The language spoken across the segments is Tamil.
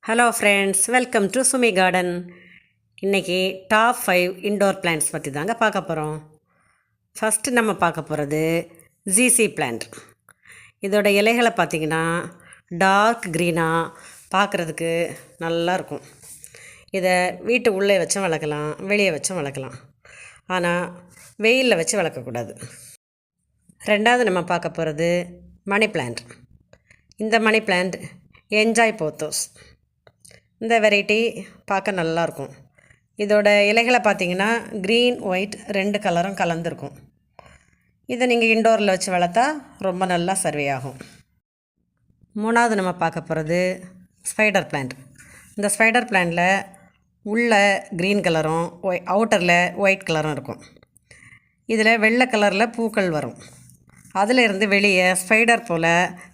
Hello friends, welcome to Sumi garden. இன்றைக்கி டாப் 5 இன்டோர் பிளான்ட்ஸ் பற்றி தாங்க பார்க்க போகிறோம். ஃபஸ்ட்டு நம்ம பார்க்க போகிறது ஜிசி பிளான்ட். இதோட இலைகளை பார்த்திங்கன்னா டார்க் க்ரீனாக பார்க்குறதுக்கு நல்லாயிருக்கும். இதை வீட்டு உள்ளே வச்சும் வளர்க்கலாம், வெளியே வச்சும் வளர்க்கலாம். ஆனால் வெயிலில் வச்சு வளர்க்கக்கூடாது. ரெண்டாவது நம்ம பார்க்க போகிறது மணி பிளான்ட். இந்த மணி பிளான்ட் என்ஜாய் போத்தோஸ். இந்த வெரைட்டி பார்க்க நல்லாயிருக்கும். இதோட இலைகளை பார்த்திங்கன்னா க்ரீன் ஒயிட் 2 கலரும் கலந்துருக்கும். இதை நீங்கள் இன்டோரில் வச்சு வளர்த்தா ரொம்ப நல்லா சர்வே ஆகும். மூணாவது நம்ம பார்க்க போகிறது ஸ்பைடர் பிளான்ட். இந்த ஸ்பைடர் பிளான்ட்டில் உள்ள க்ரீன் கலரும் அவுட்டரில் ஒயிட் கலரும் இருக்கும். இதில் வெள்ளை கலரில் பூக்கள் வரும். அதில் இருந்து வெளியே ஸ்பைடர் போல்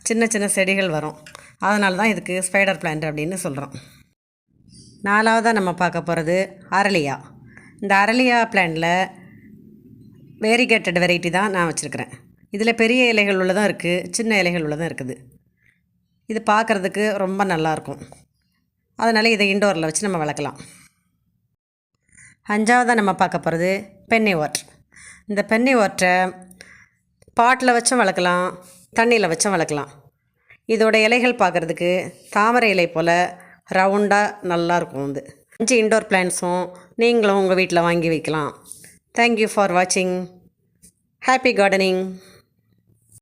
சின்ன சின்ன செடிகள் வரும். அதனால தான் இதுக்கு ஸ்பைடர் பிளான்ட் அப்படின்னு சொல்கிறோம். நாலாவதாக நம்ம பார்க்க போகிறது அரளியா. இந்த அரளியா பிளான்ட்டில் வேரிகேட்டட் வெரைட்டி தான் நான் வச்சுருக்கிறேன். இதில் பெரிய இலைகள் உள்ளதும் இருக்குது, சின்ன இலைகள் உள்ளதும் இருக்குது. இது பார்க்குறதுக்கு ரொம்ப நல்லாயிருக்கும். அதனால் இதை இன்டோரில் வச்சு நம்ம வளர்க்கலாம். அஞ்சாவதாக நம்ம பார்க்க போகிறது பென்னி வாட்டர். இந்த பென்னி வாட்டரை பாட்டில் வச்சும் வளர்க்கலாம், தண்ணியில் வச்சும் வளர்க்கலாம். இதோட இலைகள் பார்க்குறதுக்கு தாமரை இலை போல் ரவுண்டாக நல்லாயிருக்கும். 5 இன்டோர் பிளான்ட்ஸும் நீங்களும் உங்கள் வீட்டில் வாங்கி வைக்கலாம். தேங்க்யூ ஃபார் வாட்சிங். Happy gardening.